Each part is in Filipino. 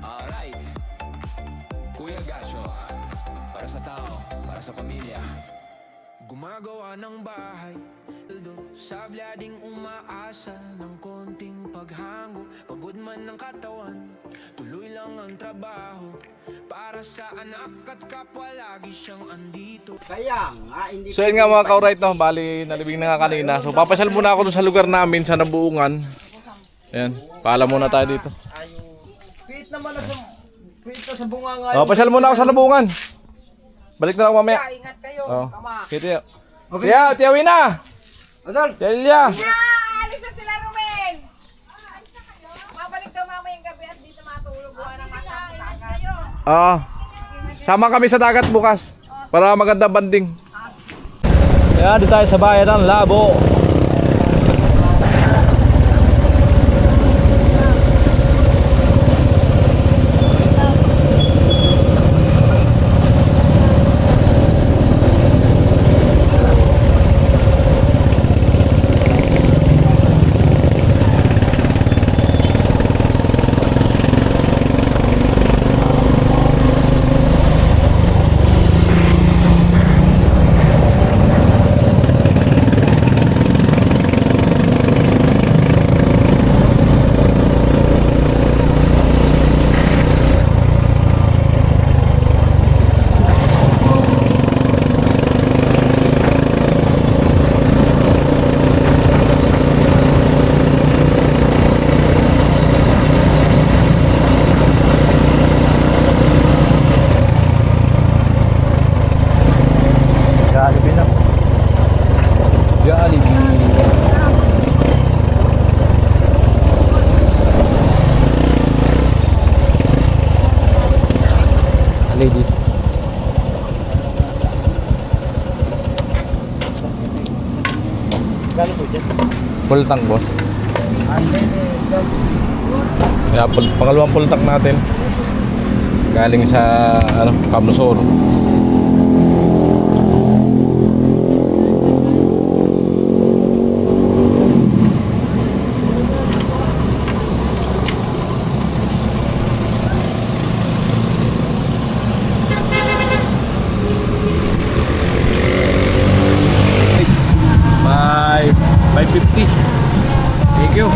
Alright, Kuya Gacho, para sa tao, para sa pamilya. Gumagawa ng bahay, sa vlading umaasa ng konting paghango. Pagod man ng katawan, tuloy lang ang trabaho. Para sa anak at kapwa lagi siyang andito. Kaya nga, hindi So yun nga mga ka-right, no? Bali, nalibing na nga kanina. So papasyal muna ako dun sa lugar namin sa Nabuungan. Ayan, paalam muna tayo dito. Pit naman na sa bunga nga. Oh, pasyal muna ako sa Nabuungan. Balik na ako mamaya. Ingat kayo. Oh. Kiti. Tiya, tiyawi na. Adol. Tiya. Alis na sila, Romel! Mabalik daw mamayang gabi at dito matulog buwan ng kasama. Oo. Sama kami sa dagat bukas para maganda banding. Ayan, dito tayo sa bayan ng Labo. Jollibee na. Jollibee. Lady. Gano'n po dyan? Full tank, boss. Kaya pangalawang full tank natin. Galing sa Kamsor. Bye. 550. Thank you.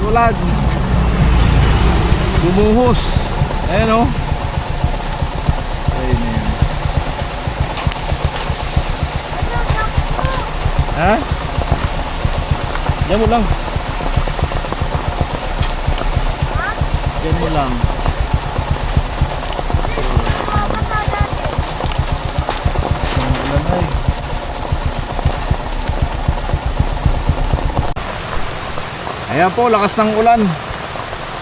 Ulan. Bumuhos. Ayan o. Ayun na yan. Ha? Diyan mo lang. Diyan mo lang. Ulan ay. Ayan po, lakas ng ulan.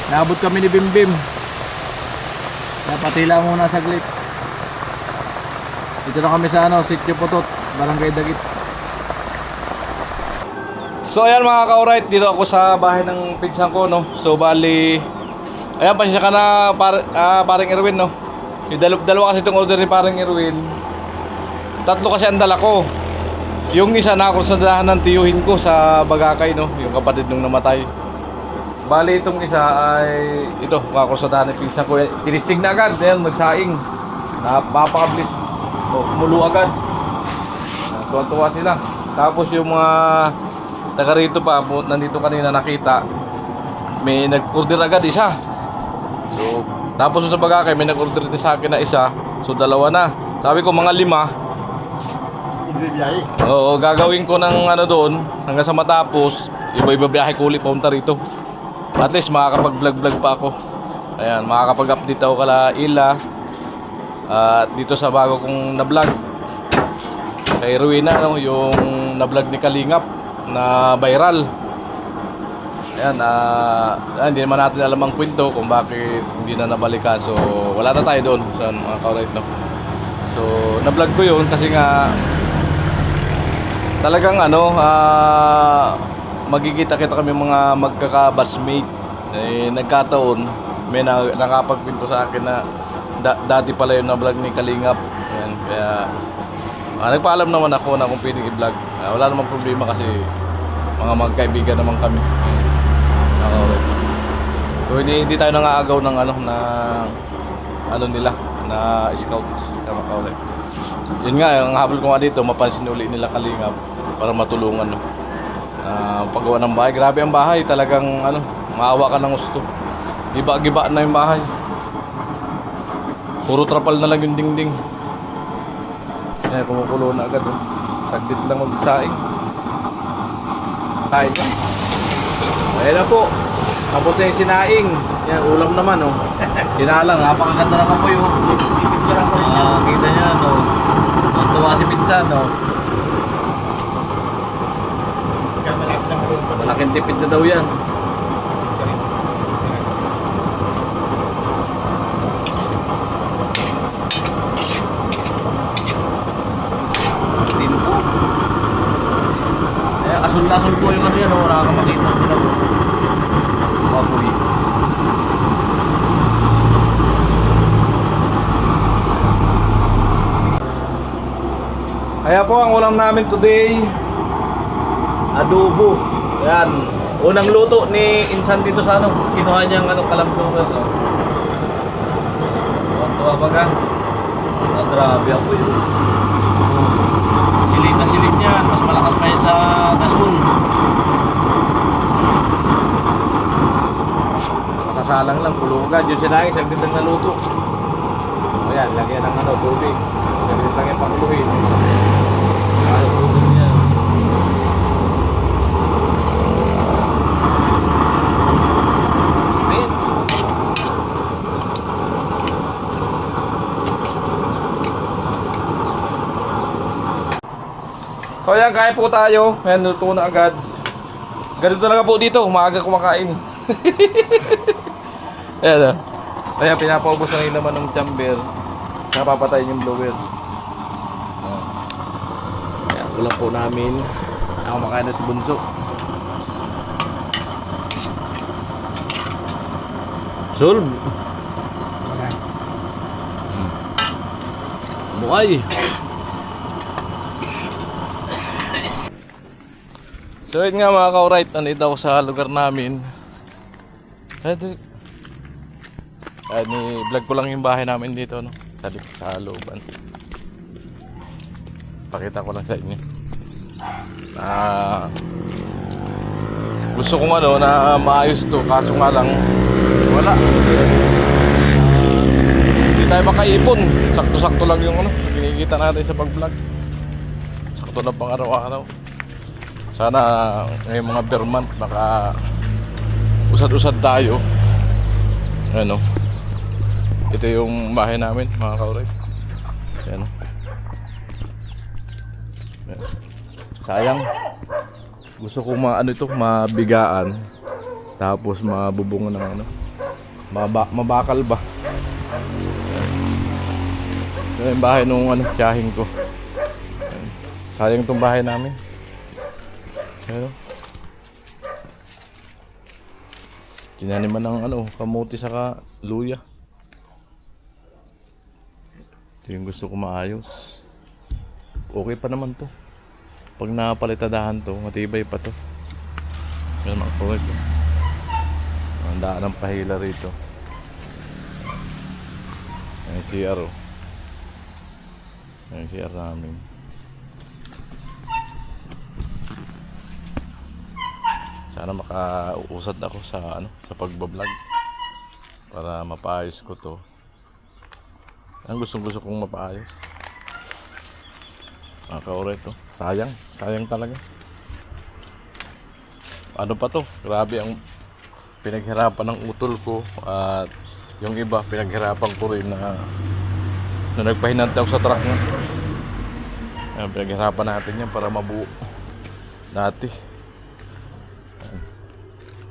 Naabot kami ni Bimbim. Napatila muna saglit. Dito na kami sa Sitio Putot, Barangay Dagit. So ayan mga ka-alright, dito ako sa bahay ng pinsan ko, no. So bali, ayan, pasensya ka na paring Erwin, no. Yung dalawa kasi itong order ni paring Erwin. Tatlo kasi ang dala ko. Yung isa na ako sa dahan ng tiyuhin ko sa Bagakay, no, yung kapatid nung namatay. Bali itong isa ay ito, ako sa dahan ng pinsan ko. Tinistig na agad, ayan, magsaing. Napakabilis. Kumulo agad. Tuwa-tuwa sila. Tapos yung mga taga rito pa, nandito kanina nakita, may nag-order agad isa. So, tapos sa Bagakay may nag-order din sa akin na isa. So, dalawa na. Sabi ko mga 5. Oo, gagawin ko ng doon hanggang sa matapos. Iba-iba biyahe ko ulit paunta rito. At least makakapag-vlog pa ako. Ayan, makakapag-update ako kala Ila. At dito sa bago kong na-vlog kay Rowena, no, yung na-vlog ni Kalingap na viral. Ayan, hindi naman natin alam ang kwento kung bakit hindi na nabalikan. So, wala na tayo doon sa mga ka-alright, no. So, na-vlog ko yun kasi nga talagang magkikita-kita kami mga magkaka-batchmate. Nagkataon may nakapagpinto sa akin na dati pala yung na-vlog ni Kalingap. Ayan, kaya nagpaalam naman ako na kung pwedeng i-vlog. Wala namang problema kasi mga magkaibigan naman kami. Alright. So hindi tayo nangaagaw ng nila na scout. Alright. Yun nga, ang habol ko nga dito, mapansin uli nila Kalingap para matulungan, no. Paggawa ng bahay, grabe ang bahay, talagang maawa ka ng gusto. Giba-giba na yung bahay. Puro trapal na lang yung dingding. Ayan, kumukulo na agad, oh. Saglit lang magsaing. Tayo dyan. Ayan na po. Tapos na yung sinaing. Yan, ulam naman, oh. Sinalang, napakaganda ng apoy, oh. Kita niya, no. Tuwa si pinsan, no. Malaking tipid na daw yan. Tinpo. Asul-asul po yung yan, oh. Nakakamakita ko na, oh. Apoy. Kaya po ang ulam namin today, adobo. Ayan, unang luto ni Insan dito sa kinuha niyang kalamtungan, no. Tuwa ba ka? Grabe ako yun. Silid na silid niya, mas malakas pa yan sa gasol. Masasalang lang, pulo agad. Yun sinangin, saglit lang naluto. Ayan, lagyan ng tubig. Saglit lang yung pakuluhin. So ayan, kain po tayo. Ayan, luto na agad. Ganito talaga po dito, maaga kumakain. Ayan, ayan, pinapaubos na rin naman ng chamber. Napapatay yung blower. Ayan, ulam po namin. Ako makain na si Bunso. Solve. Buhay. So yun nga mga ka-alright, nandito ako sa lugar namin. Vlog ko lang yung bahay namin dito, no? Sa looban. Pakita ko lang sa inyo. Gusto kong ano na maayos to, kaso nga lang wala. Hindi tayo makaipon. Sakto-sakto lang yung ano, kinikita natin sa pag-vlog. Sakto na pang araw-araw. Sana ngayong mga per month maka usad-usad tayo. Ano? Ito yung bahay namin, mga kauray. Ayan. Ayan. Sayang. Gusto ko maano ito, mabigaan. Tapos mabubungan ng ano. Mabakal ba? Ito yung bahay nung ano, tiyahing ko. Ayan. Sayang itong bahay namin. Ayan. Tinaniman ng ano, kamuti saka luya. Ito yung gusto ko maayos. Okay pa naman to. Pag napalitadahan to, matibay pa to. Yan mga kuwag. Ang daan ng pahila rito. Yan CR oh. Yan CR namin. Sana makausad ako sa ano, sa pagbablog para mapaayos ko to. Ang gusto kong mapaayos. Nakakauray to. Sayang talaga. Ano pa to? Grabe ang pinaghirapan ng utol ko at yung iba pinaghirapan ko rin na nagpahinante ako sa truck nga. Ayan, pinaghirapan natin yan para mabuo dati. Ayan.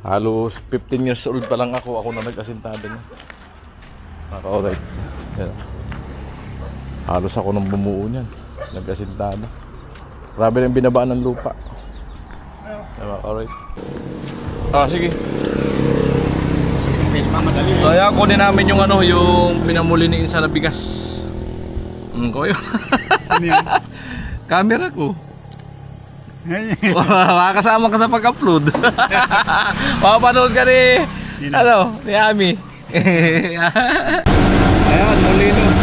Halos 15 years old pa lang ako na nag-asintado na. Nakakauray. Ayan. Halos ako nang bumuo niyan. Nag-asintado. Grabe rin binabaan ng lupa. Alright. Sige. Kaya kunin namin yung ano, yung pinamuli ni Insa na bigas. Ko yun. Camera ko. Makakasama ka sa pag-upload. Makapanood ka ni, ano, ni Ami. Ayan, muli no.